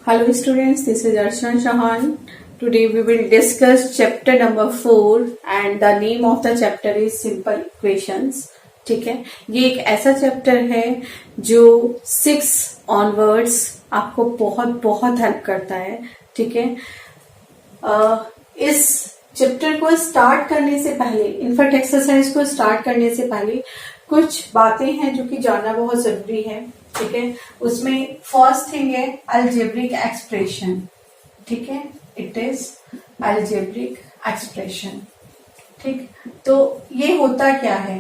Hello students, this is Archana Chauhan. Today we will discuss chapter number 4 and the name of the chapter is Simple Equations. ठीक है, ये एक ऐसा chapter है जो 6 onwards आपको बहुत बहुत हेल्प करता है. ठीक है, इस चैप्टर को स्टार्ट करने से पहले, इनफैक्ट एक्सरसाइज को स्टार्ट करने से पहले कुछ बातें हैं जो कि जानना बहुत जरूरी है. ठीक है, उसमें फर्स्ट थिंग है अलजेब्रिक एक्सप्रेशन. ठीक है, इट इज अलजेब्रिक एक्सप्रेशन. ठीक, तो ये होता क्या है?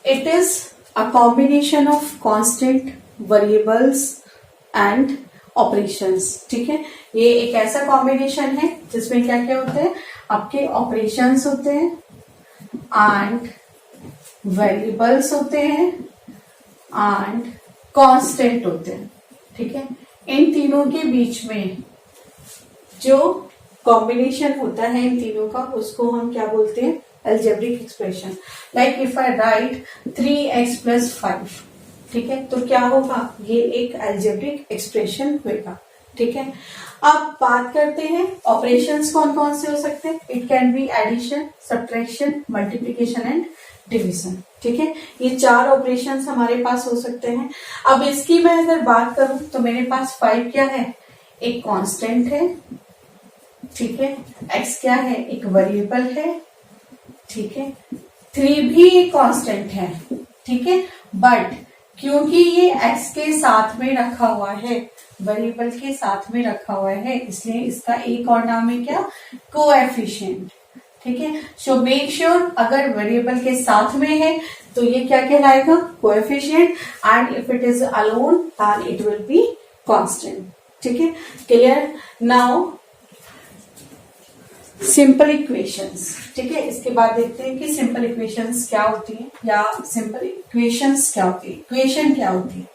It is a combination of constant, variables and operations. ठीक है, ये एक ऐसा कॉम्बिनेशन है जिसमें क्या क्या होते हैं? आपके ऑपरेशंस होते हैं एंड वेरिएबल्स होते हैं एंड कांस्टेंट होते हैं. ठीक है, इन तीनों के बीच में जो कॉम्बिनेशन होता है इन तीनों का, उसको हम क्या बोलते हैं? Algebraic expression. Like if I right 3x + 5. ठीक है, तो क्या होगा? ये एक अलजेब्रिक एक्सप्रेशन होगा. ठीक है, अब बात करते हैं ऑपरेशंस कौन कौन से हो सकते हैं. It can be addition, subtraction, multiplication and division. ठीक है, ये 4 ऑपरेशंस हमारे पास हो सकते हैं. अब इसकी मैं अगर बात करूं तो मेरे पास 5 क्या है? एक कांस्टेंट है. ठीक है, x क्या है? एक वेरिएबल है. ठीक है, 3 भी एक कांस्टेंट है. ठीक है, बट क्योंकि ये x के साथ में रखा हुआ है, वेरिएबल के साथ में रखा हुआ है, इसलिए इसका एक और नाम है क्या? कोएफिशिएंट. ठीक है, सो मेक श्योर अगर वेरिएबल के साथ में है तो ये क्या कहलाएगा? Coefficient. And if it is alone then it will be constant. ठीक है, क्लियर? Now simple equations. ठीक है, इसके बाद देखते हैं कि सिंपल इक्वेशंस क्या होती हैं या सिंपल इक्वेशंस क्या होती है, इक्वेशन क्या होती है.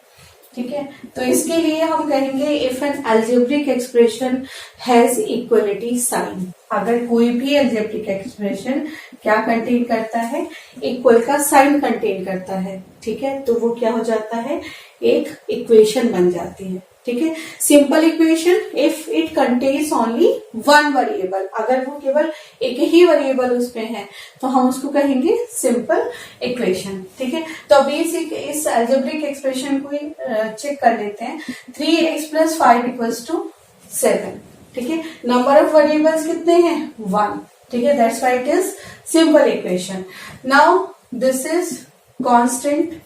ठीक है, तो इसके लिए हम कहेंगे if an algebraic expression has equality sign. अगर कोई भी अलजेब्रिक एक्सप्रेशन क्या कंटेन करता है? इक्वल का साइन कंटेन करता है. ठीक है, तो वो क्या हो जाता है? एक इक्वेशन बन जाती है. ठीक है, simple equation if it contains only one variable. अगर वो केवल एक ही वेरिएबल उसमें है तो हम उसको कहेंगे सिंपल इक्वेशन. ठीक है, तो अभी इस अलजेब्रिक एक्सप्रेशन को चेक कर लेते हैं. 3x + 5 = 7. ठीक है, नंबर ऑफ वेरिएबल्स कितने हैं? 1. ठीक है, that's why it is simple equation. Now this is constant.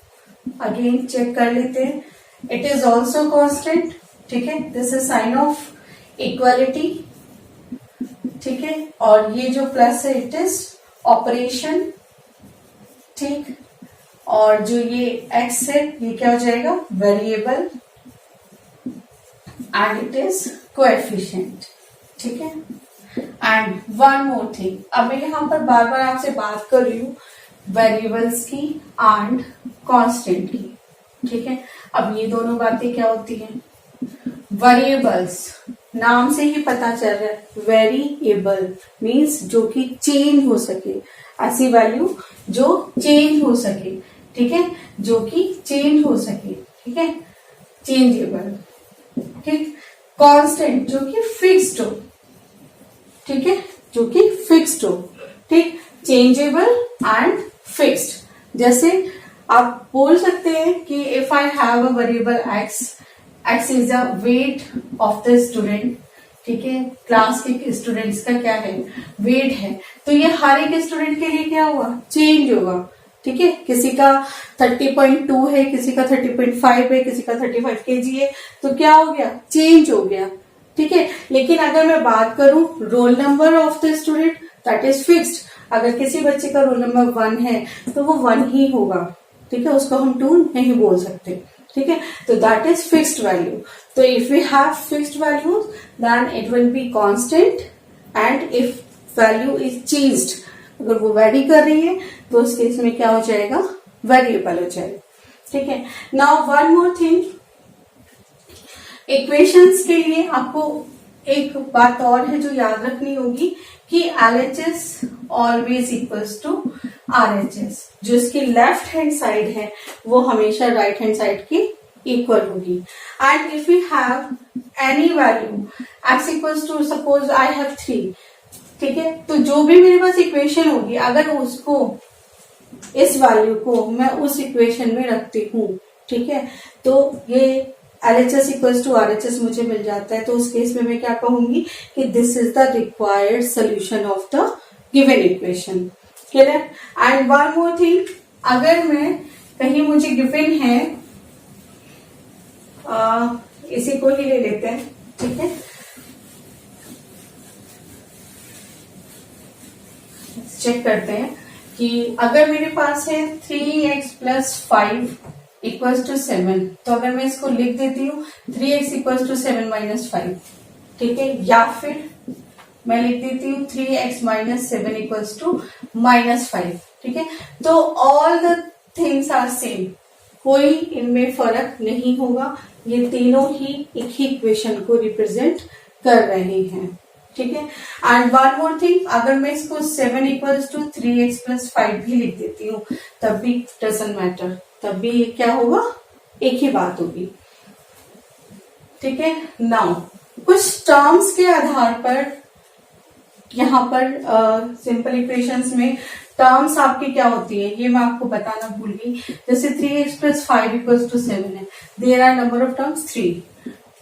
Again check कर लेते हैं. It is also constant. ठीक है, this is sign of equality. ठीक है, और ये जो प्लस है इट इज ऑपरेशन. ठीक, और जो ये x है ये क्या हो जाएगा? Variable. And it is coefficient. ठीक है, एंड वन मोर थिंग. अब मैं यहां पर बार बार आपसे बात कर रही हूं वेरिएबल्स की एंड कांस्टेंट की. ठीक है, अब ये दोनों बातें क्या होती हैं? वेरिएबल्स, नाम से ही पता चल रहा है, वेरिएबल मीन्स जो कि चेंज हो सके, ऐसी वैल्यू जो चेंज हो सके. ठीक है, जो कि चेंज हो सके. ठीक है, चेंजेबल. ठीक, कांस्टेंट जो कि फिक्स्ड हो. ठीक है, जो कि फिक्स्ड हो. ठीक, चेंजेबल एंड फिक्स्ड. जैसे आप बोल सकते हैं कि if I have a variable x is the weight of the student. ठीक है, क्लास के स्टूडेंट्स का क्या है? वेट है. तो ये हर एक स्टूडेंट के लिए क्या होगा? चेंज होगा. ठीक है, किसी का 30.2 है, किसी का 30.5 है, किसी का 35 kg है, तो क्या हो गया? चेंज हो गया. ठीक है, लेकिन अगर मैं बात करूं roll number of the student, that is fixed. अगर किसी बच्चे का रोल नंबर 1 है तो वो 1 ही होगा. ठीक है, उसको हम 2 नहीं बोल सकते. ठीक है, तो दैट इज फिक्स्ड वैल्यू. तो if we have fixed values then it will be constant. And if value is changed, अगर वो वेरी कर रही है तो उस केस में क्या हो जाएगा? वेरिएबल हो जाएगा. ठीक है, now one more thing. Equations के लिए आपको एक बात और है जो याद रखनी होगी कि LHS always equals to RHS. जो इसकी लेफ्ट हैंड साइड है वो हमेशा राइट हैंड साइड की इक्वल होगी। And if you have any value x equals to suppose I have 3, ठीक है, तो जो भी मेरे पास इक्वेशन होगी अगर उसको इस वैल्यू को मैं उस इक्वेशन में रखती हूँ, ठीक है, तो ये LHS इक्वल्स टू RHS मुझे मिल जाता है। तो उस केस में मैं क्या कहूंगी कि this is the required solution of the given equation. Clear? And one more thing, अगर मैं कहीं मुझे गिवन है, इसी को ही ले लेते हैं, ठीक है, चेक करते हैं कि अगर मेरे पास है 3x प्लस 5 इक्वल्स टू 7, तो अगर मैं इसको लिख देती हूँ 3x इक्वल्स टू 7 माइनस 5, ठीक है, या फिर मैं लिख देती हूँ 3x minus 7 equals to minus 5, ठीक है, तो all the things are same, कोई इनमें फर्क नहीं होगा, ये तीनों ही एक ही इक्वेशन को रिप्रेजेंट कर रहे हैं, ठीक है। एंड वन मोर थिंग, अगर मैं इसको 7 इक्वल्स टू 3x प्लस 5 भी लिख देती हूँ तब भी डजंट मैटर, तब भी ये क्या होगा, एक ही बात होगी, ठीक है। नाउ कुछ टर्म्स के आधार पर यहाँ पर सिंपल इक्वेशंस में टर्म्स आपकी क्या होती है ये मैं आपको बताना भूल गई। जैसे 3x प्लस 5 इक्वल्स टू 7 है, there are number of terms 3,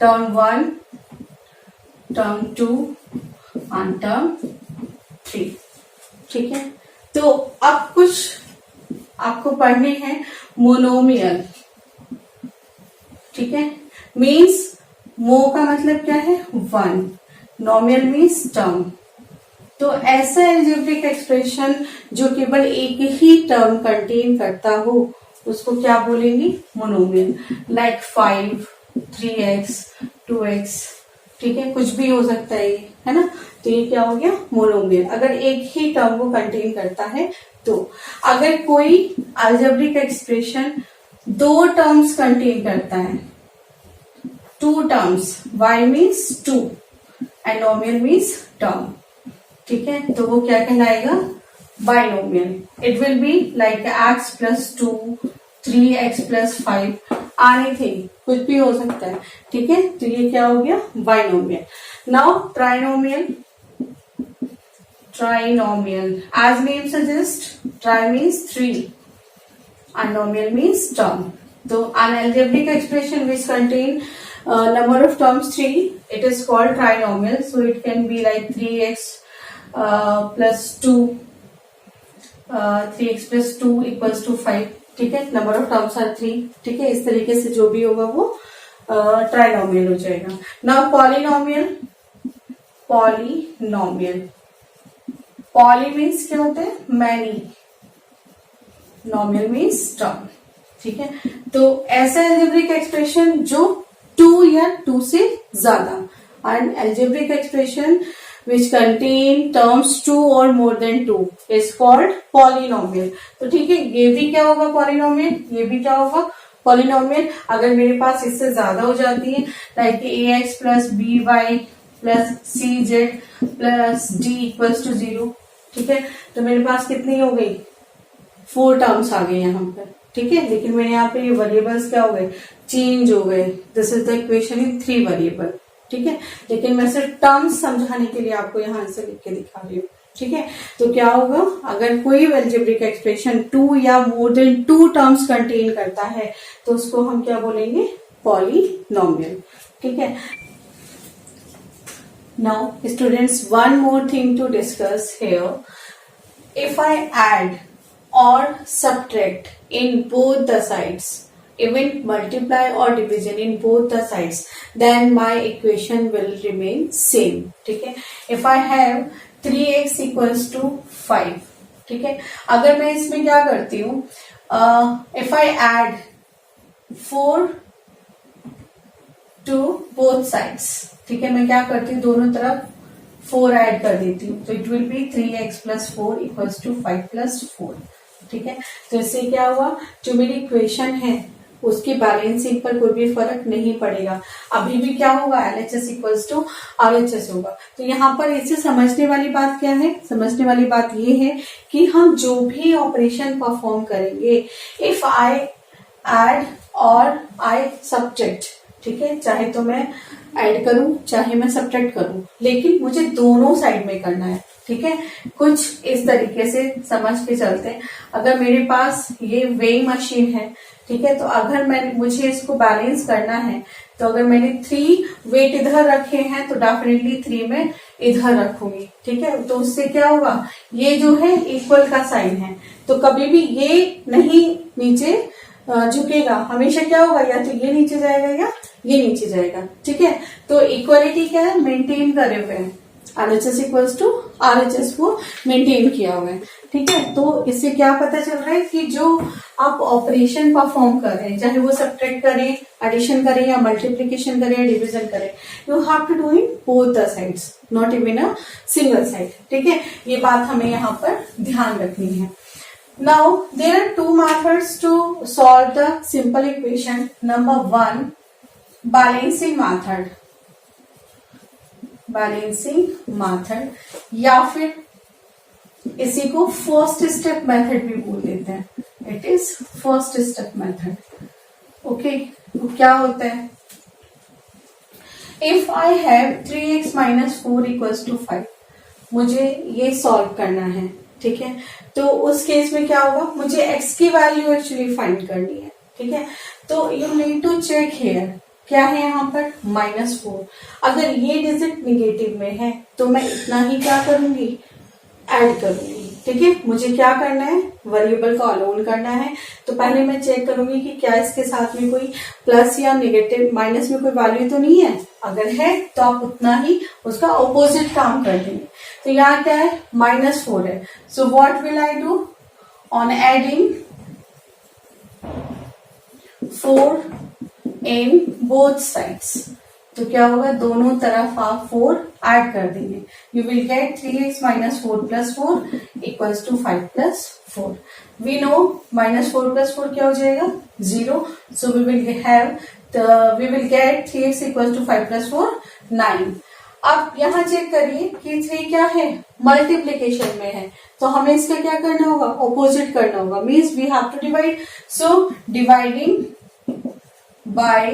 term 1, term 2 and term 3, ठीक है। तो अब कुछ आपको पढ़ने हैं मोनोमियल, ठीक है, मीन्स मो का मतलब क्या है 1, नोमियल मीन्स टर्म। तो ऐसा एल्जेब्रिक एक्सप्रेशन जो केवल एक ही टर्म कंटेन करता हो उसको क्या बोलेंगे, मोनोमियल, लाइक 5, 3x, 2x, ठीक है, कुछ भी हो सकता है ये, है ना, तो ये क्या हो गया, मोनोमियल, अगर एक ही टर्म को कंटेन करता है। तो अगर कोई अलजेब्रिक एक्सप्रेशन 2 टर्म्स कंटेन करता है, 2 terms, y means 2 and नोमियल means term, ठीक है, तो वो क्या कहलाएगा, binomial. It will be like x plus 2, 3x plus 5, anything, कुछ भी हो सकता है, ठीक है, तो ये क्या हो गया, binomial. Now trinomial, trinomial, as name suggests, tri means 3 and nomial means term. So an algebraic expression which contain number of terms 3, it is called trinomial. So it can be like 3x plus 2, 3x plus 2 equals to 5, ठीक है, number of terms are 3, ठीक है, इस तरीके से जो भी होगा वो ट्राइनोमियल हो जाएगा। Now polynomial, polynomial, poly means क्या होता है, मैनी, नॉमियल मीन्स टर्म, ठीक है। तो ऐसा एल्जेब्रिक एक्सप्रेशन जो 2 या 2 से ज्यादा, and algebraic expression which contain terms 2 और more than 2 is called polynomial. तो ठीक है, ये भी क्या होगा पॉलिनोमियल, ये भी क्या होगा पॉलिनोमियल। अगर मेरे पास इससे ज्यादा हो जाती है, like ax plus by plus cz plus d equals to 0, ठीक है, तो मेरे पास कितनी हो गई, 4 टर्म्स आ गए यहाँ पर, ठीक है, लेकिन मेरे यहाँ पे ये वेरिएबल्स क्या हो गए, चेंज हो गए। This is the equation in 3 variable, ठीक है, लेकिन मैं सिर्फ टर्म्स समझाने के लिए आपको यहाँ आंसर लिख के दिखा रही हूँ, ठीक है। तो क्या होगा, अगर कोई अलजेब्रिक एक्सप्रेशन 2 या मोर देन 2 टर्म्स कंटेन करता है तो उसको हम क्या बोलेंगे, पॉलिनोमियल, ठीक है। Now students, one more thing to discuss here. If I add or subtract in both the sides, even multiply or division in both the sides, then my equation will remain same, ठीक है। If I have 3x equals to 5, ठीक है, अगर मैं इसमें क्या करती हूँ, if I add 4 to both sides, ठीक है, मैं क्या करती हूँ, दोनों तरफ 4 ऐड कर देती हूँ, तो it will be 3x plus 4 equals to 5 plus 4, ठीक है। तो इससे क्या हुआ, जो मेरी इक्वेशन है उसकी बैलेंसिंग पर कोई भी फर्क नहीं पड़ेगा, अभी भी क्या होगा, LHS इक्वल्स टू RHS होगा। तो यहाँ पर इससे समझने वाली बात क्या है, समझने वाली बात ये है कि हम जो भी ऑपरेशन परफॉर्म करेंगे, इफ आई ऐड और आई सब्ट्रैक्ट, ठीक है, चाहे तो मैं ऐड करूं चाहे मैं सब्ट्रैक्ट करूं, लेकिन मुझे दोनों साइड में करना है, ठीक है। कुछ इस तरीके से समझ के चलते हैं। अगर मेरे पास ये वेइंग मशीन है, ठीक है, तो अगर मुझे इसको बैलेंस करना है, तो अगर मैंने 3 वेट इधर रखे हैं तो डेफिनेटली 3 में इधर रखूंगी, ठीक है। तो उससे क्या होगा, ये जो है इक्वल का साइन है, तो कभी भी ये नहीं नीचे झुकेगा, हमेशा क्या होगा, या तो ये नीचे जाएगा या ये नीचे जाएगा, ठीक है। तो इक्वालिटी क्या है, मेंटेन करे हुए हैं, RHS इक्वल्स टू RHS को मेंटेन किया हुआ है, ठीक है। तो इससे क्या पता चल रहा है कि जो आप ऑपरेशन परफॉर्म कर रहे हैं, चाहे वो सब्ट्रैक्ट करें, एडिशन करें या मल्टीप्लीकेशन करें या डिवीजन करें, you have to do in both the sides, not even a single side, ठीक है। ये बात हमें यहाँ पर ध्यान रखनी है। Now there are 2 methods to solve the simple equation. Number 1, balancing method, या फिर इसी को फर्स्ट स्टेप मेथड भी बोल देते हैं, it is first step method, okay. तो क्या होता है, if I have 3x minus 4 equals to 5, मुझे ये सॉल्व करना है, ठीक है। तो उस केस में क्या होगा, मुझे x की वैल्यू एक्चुअली फाइंड करनी है, ठीक है। तो you need to check here, क्या है यहाँ पर -4। अगर ये डिजिट निगेटिव में है तो मैं इतना ही क्या करूंगी, ऐड करूंगी, ठीक है। मुझे क्या करना है, वेरिएबल को अलोन करना है, तो पहले मैं चेक करूंगी कि क्या इसके साथ में कोई प्लस या नेगेटिव माइनस में कोई वैल्यू तो नहीं है। अगर है तो आप उतना ही उसका ऑपोजिट काम कर देंगे। तो यहाँ क्या है, -4 है, so what will I do, on adding 4 in both sides, तो क्या होगा, दोनों तरफ आप 4 ऐड कर देंगे, you will get 3x minus 4 plus 4 equals to 5 plus 4। We know -4 plus 4 क्या हो जाएगा, 0, so we will get 3x equals to 5 plus 4 9। अब यहाँ चेक करिए कि 3 क्या है, मल्टीप्लीकेशन में है, तो हमें इसका क्या करना होगा, ऑपोजिट करना होगा, means we have to divide, so dividing by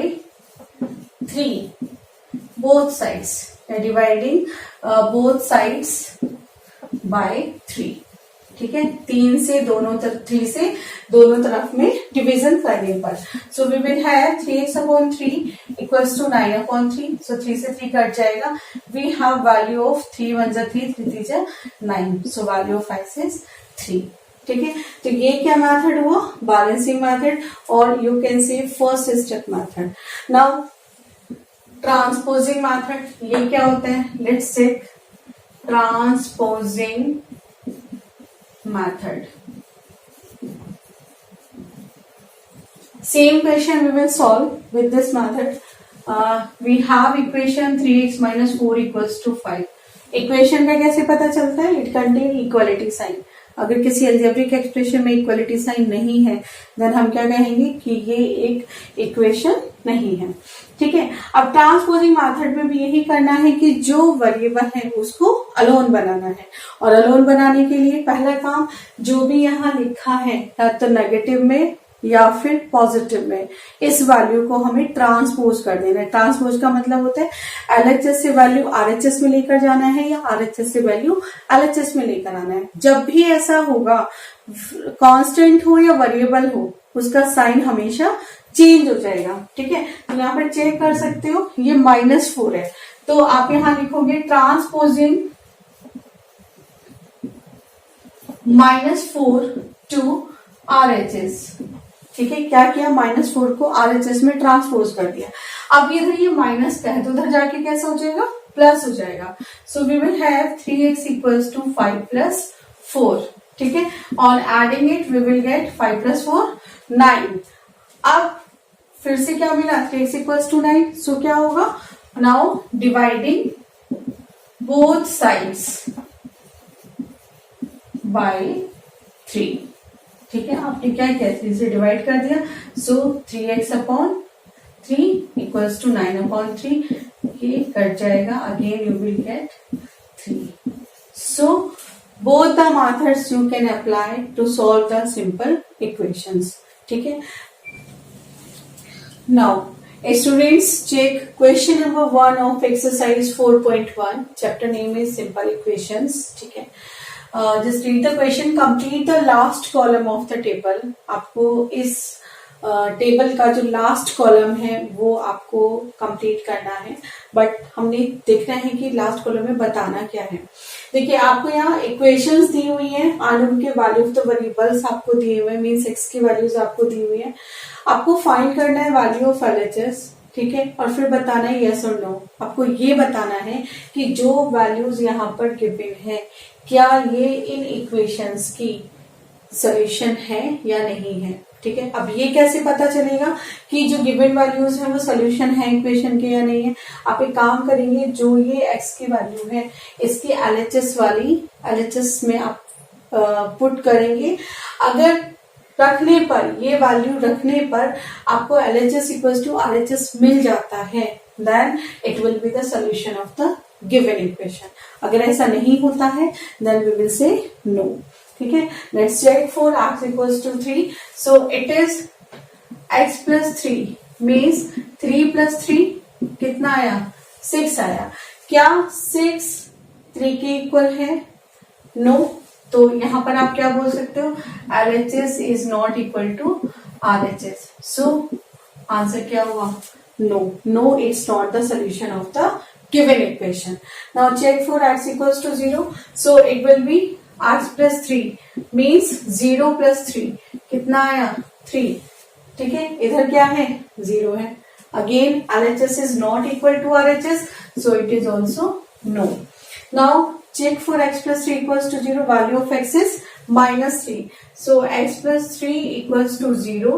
3 both sides, dividing both sides by 3, ठीक है। 3 से दोनों तरफ, 3 से दोनों तरफ में डिवीजन करने पर, so we will have 3x/3 equals to 9/3, so 3 से 3 कट जाएगा, वी हैव वैल्यू ऑफ 3 1 जा 3 3 3 जा 9, so value of x is 3, ठीक है। तो ये क्या मेथड हुआ, बैलेंसिंग मेथड, और you can say first step method. Now transposing method, ये क्या होता है, let's check transposing method. Same question we will solve with this method. We have equation 3x minus 4 equals to 5। Equation का कैसे पता चलता है, इट कंटेन इक्वालिटी साइन। अगर किसी अलजेब्रिक एक्सप्रेशन में इक्वालिटी साइन नहीं है, देन हम क्या कहेंगे कि ये एक इक्वेशन नहीं है, ठीक है। अब ट्रांसपोजिंग मेथड में भी यही करना है कि जो वेरिएबल है उसको अलोन बनाना है, और अलोन बनाने के लिए पहला काम, जो भी यहाँ लिखा है या तो नेगेटिव में या फिर पॉजिटिव में, इस वैल्यू को हमें ट्रांसपोज कर देना है। ट्रांसपोज का मतलब होता है LHS से वैल्यू RHS में लेकर जाना है या RHS से वैल्यू LHS में लेकर आना है। जब भी ऐसा होगा, कांस्टेंट हो या वेरिएबल हो, उसका साइन हमेशा चेंज हो जाएगा, ठीक है। तो यहाँ पर चेक कर सकते हो, ये -4 है, तो आप यहाँ लिखोगे ट्रांसपोजिंग -4 टू RHS, ठीक है। क्या किया, -4 को RHS में ट्रांसपोज कर दिया। अब इधर ये माइनस का है, तो उधर जाके कैसा हो जाएगा, प्लस हो जाएगा, so we will have 3x equals to 5 plus 4, ठीक है। On adding it we will get 5 plus 4 9। अब फिर से क्या मिला, 3x इक्वल्स टू 9, सो क्या होगा, now dividing both sides by 3, ठीक है। आपने क्या किया, 3 से डिवाइड कर दिया, सो 3x/3 इक्वल्स टू 9/3, ये कट जाएगा, again you will get 3। So both the methods you can apply to solve the simple equations, ठीक है। Now, students, check question number 1 of exercise 4.1. Chapter name is simple equations. ठीक है. Just read the question. Complete the last column of the table. आपको इस table का जो last column है वो आपको कंप्लीट करना है, बट हमने देखना है कि लास्ट कॉलम में बताना क्या है. देखिए, आपको यहाँ इक्वेशंस दी हुई हैं और उनके वैल्यू ऑफ द वेरिएबल्स आपको दिए हुए हैं, मींस एक्स की वैल्यूज आपको दी हुई है. आपको फाइंड करना है वैल्यू ऑफ एलएचएस, ठीक है, और फिर बताना है यस और नो. आपको ये बताना है कि जो वैल्यूज यहाँ पर गिवन है क्या ये इन इक्वेशंस की सॉल्यूशन है या नहीं है. ठीक है, अब ये कैसे पता चलेगा कि जो गिवन वैल्यूज है वो सॉल्यूशन है इक्वेशन के या नहीं है. आप एक काम करेंगे, जो ये x की वैल्यू है इसकी एलएचएस में आप पुट करेंगे. अगर रखने पर, ये वैल्यू रखने पर आपको LHS इक्वल टू RHS मिल जाता है, then it will be the solution of the given equation. अगर ऐसा नहीं होता है then we will say no. ठीक है, let's check for x equals to 3. So it is x plus 3 means 3 plus 3 कितना आया, 6 आया. क्या 6 3 के इक्वल है? नो. तो यहां पर आप क्या बोल सकते हो, LHS is not equal to RHS. So answer क्या हुआ, no, it's not the solution of the given equation. Now check for x equals to 0. So it will be x plus 3 means 0 plus 3 कितना आया, 3. ठीक है, इधर क्या है, 0 है. Again LHS is not equal to RHS, so it is also no. Now check for x plus 3 equals to 0. Value of x is minus 3. So x plus 3 equals to 0.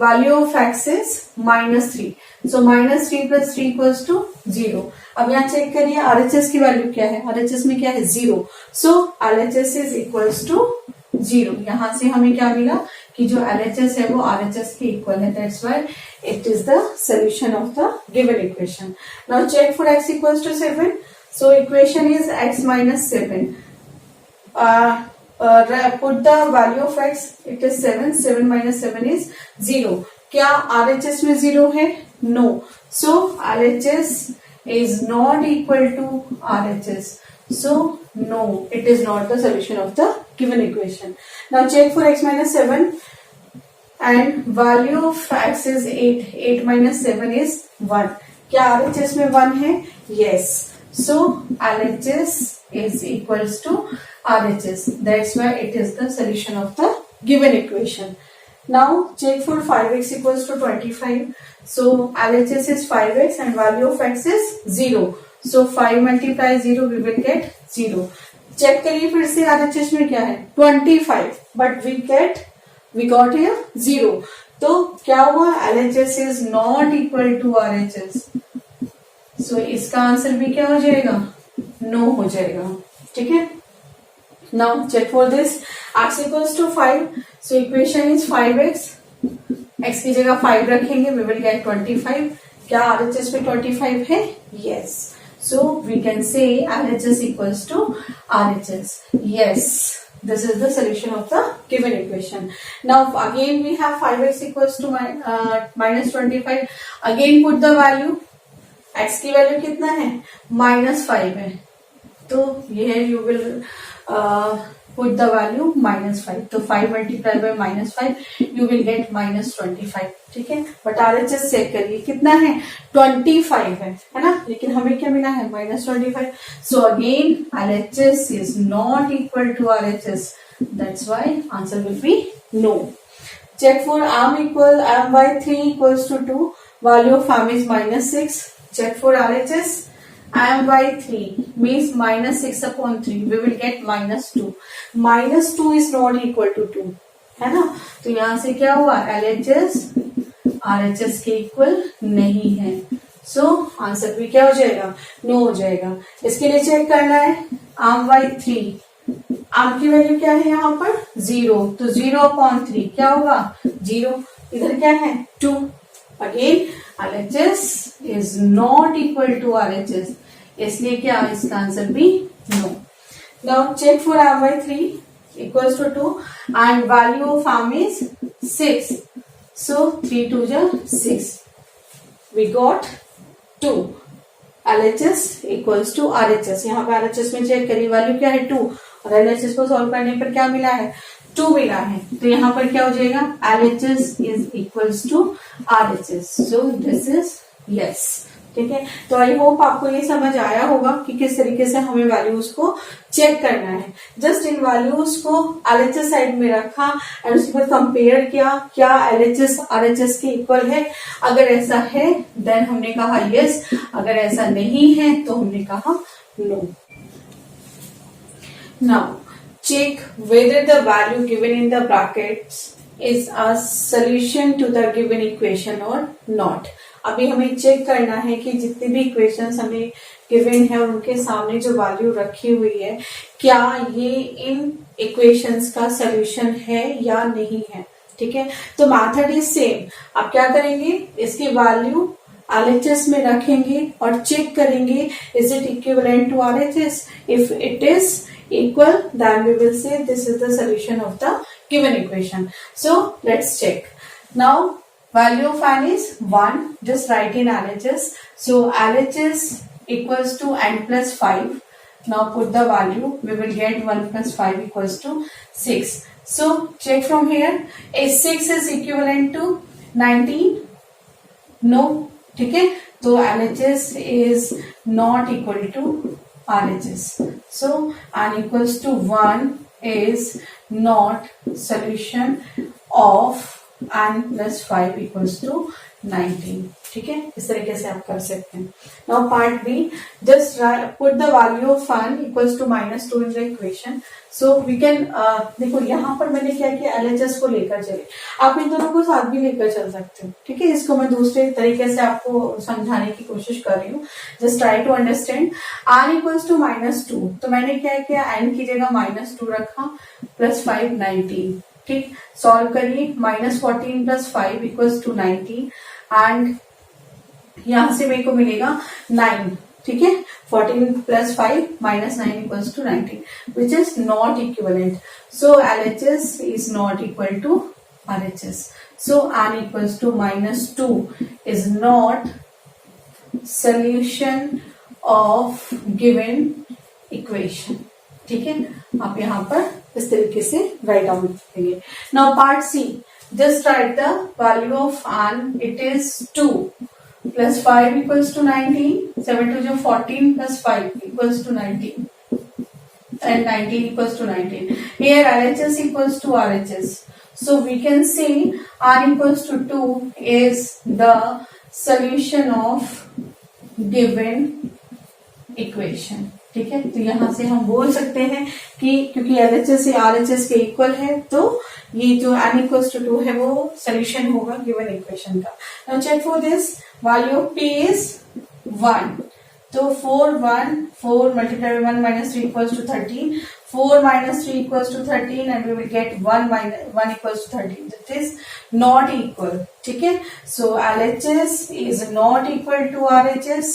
Value of x is minus 3. So minus 3 plus 3 equals to 0. अब यहाँ check करिए RHS की value क्या है. RHS में क्या है, 0. So LHS is equals to 0. यहाँ से हमें क्या मिला कि जो LHS है वो RHS के इक्वल है. That's why it is the solution of the given equation. Now check for x equals to 7. So equation is x minus 7. Put the value of x, it is 7. 7 minus 7 is 0. क्या RHS में 0 है? No. So LHS is not equal to RHS. So no, it is not the solution of the given equation. Now check for x minus 7. And value of x is 8. 8 minus 7 is 1. क्या RHS में 1 है? Yes. So LHS is equals to RHS. That's why it is the solution of the given equation. Now check for 5x equals to 25. So LHS is 5x and value of x is 0. So 5 multiply 0 we will get 0. Check करिए फिर से RHS में क्या है, 25. But we got here 0. तो क्या हुआ, LHS is not equal to RHS. सो इसका आंसर भी क्या हो जाएगा, नो हो जाएगा. ठीक है, now check for this. x equals to 5. So equation is 5x. x की जगह 5 रखेंगे, वी विल गेट 25. क्या RHS पे 25 है? Yes. So we can say LHS equals to RHS. Yes, this is the solution of the given equation. Now again we have 5x equals to minus 25. Again put the value. x की value कितना है, -5 है. तो ये you will put the value -5. तो 5 multiply by -5 you will gate -25. ठीक है, but RHS check करिए कितना है, 25 है ना, लेकिन हमें क्या मिला है, -25. So again LHS is not equal to RHS. That's why answer will be no. Check for m by 3 equals to 2. Value of m is -6. Check for RHS. m by 3 means -6 upon 3. We will get -2. -2 is not equal to 2, है ना. तो यहां से क्या हुआ, LHS RHS के equal नहीं है. सो आंसर भी क्या हो जाएगा, नो हो जाएगा. इसके लिए चेक करना है m by 3. m की वैल्यू क्या है यहाँ पर, 0. तो 0 upon 3 क्या होगा, 0. इधर क्या है, 2. Again LHS is not equal to RHS. इसलिए क्या, इसका आंसर भी no. Now check for m by 3 equals to 2 and value of m is 6. So 3 2 जा 6. We got 2. LHS equals to RHS. यहाँ पे RHS में चेक करिए वैल्यू क्या है 2 और LHS को सॉल्व करने पर क्या मिला है 2 मिला है. तो यहाँ पर क्या हो जाएगा LHS is equals to RHS. So this is yes. ठीक है. तो आई होप आपको ये समझ आया होगा कि किस तरीके से हमें वैल्यूज को चेक करना है. जस्ट इन वैल्यूज को LHS साइड में रखा एंड उसके बाद कंपेयर किया क्या LHS RHS के इक्वल है. अगर ऐसा है देन हमने कहा यस, अगर ऐसा नहीं है तो हमने कहा no. Now check whether the value given in the brackets is a solution to the given equation or not. अभी हमें चेक करना है कि जितने भी इक्वेशंस हमें गिवन है और उनके सामने जो वैल्यू रखी हुई है क्या ये इन इक्वेशंस का सॉल्यूशन है या नहीं है. ठीक है. तो मेथड इज सेम. आप क्या करेंगे इसकी वैल्यू LHS में रखेंगे और चेक करेंगे is it equivalent to RHS. If it is equal then we will say this is the solution of the given equation. So let's check. Now value of n is 1. Just write in LHS. So LHS equals to n plus 5. Now put the value. We will get 1 plus 5 equals to 6. So check from here. Is 6 is equivalent to 19? No. ठीक है. तो LHS is not equal to RHS. So n equals to 1 is not solution of n plus 5 equals to 19. ठीक है. इस तरीके से आप कर सकते हैं. Now part B, just put the value of n equals to -2 in the equation. So we can देखो यहाँ पर मैंने क्या किया LHS को लेकर चले. आप इन दोनों को साथ भी लेकर चल सकते हो. ठीक है. इसको मैं दूसरे तरीके से आपको समझाने की कोशिश कर रही हूँ. Just try to understand. n equals to -2 तो मैंने क्या किया n की जगह -2 रखा +5 19. ठीक. सॉल्व करिए. -14 + 5 इक्वल्स टू 19 एंड यहां से मेरे को मिलेगा 9. ठीक है. 14 + 5 -9 equals to 19, which is not equivalent. So LHS is not equal to RHS. So n equals to -2 is not solution of given equation. ठीक है. आप यहाँ पर इस तरीके से राइट डाउन करेंगे. Now part C. Just write the value of n. It is 2 plus 5 equals to 19. 7 to 14 plus 5 equals to 19. And 19 equals to 19. Here LHS equals to RHS. So we can say n equals to 2 is the solution of given equation. ठीक है. तो यहां से हम बोल सकते हैं कि क्योंकि LHS से RHS के इक्वल है तो ये जो n equals to 2 है वो सोल्यूशन होगा गिवन इक्वेशन का. Now check for this. Value of p is 1. तो 4 multiplied by 1 minus 3 equals to 13. 4 minus 3 equals to 13 and we will get 1 equals to 13. That is not equal. ठीक है. So LHS is not equal to RHS.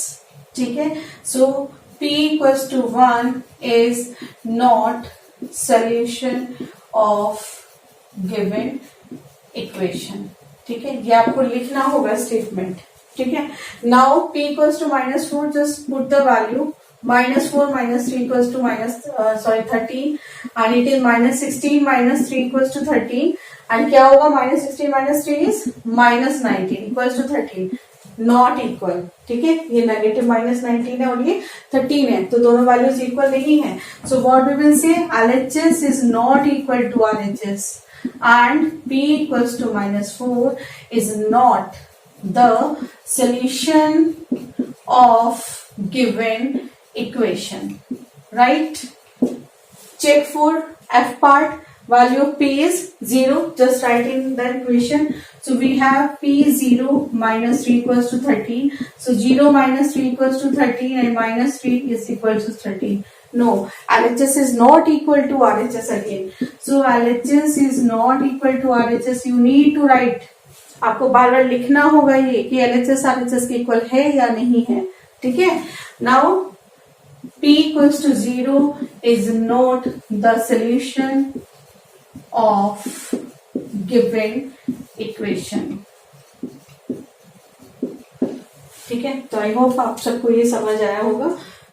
ठीक है. So p equals to 1 is not solution of given equation. ठीक है. ये आपको लिखना होगा स्टेटमेंट. ठीक है. Now p equals to -4. Just put the value. -4 minus 3 equals to 13 and it is -16 minus 3 equals to 13 and क्या होगा -16 minus 3 is -19 equals to 13. Not equal. ठीक है. ये नेगेटिव -19 है और ये 13 है तो दोनों वैल्यूज इक्वल नहीं है. So what we will say LHS is not equal to RHS and p equals to -4 is not the solution of given equation. Right? Check for F part. Value of p is 0. Just write in the equation. So we have p 0 minus 3 equals to 13. So 0 minus 3 equals to 13 and minus 3 is equal to 13. No, LHS is not equal to RHS again. So LHS is not equal to RHS. You need to write. आपको बार बार लिखना होगा ये कि LHS RHS के equal है या नहीं है. ठीक है. Now p equals to 0 is not the solution of given equation. ठीक है, तो आई होप आप सबको ये समझ आया होगा।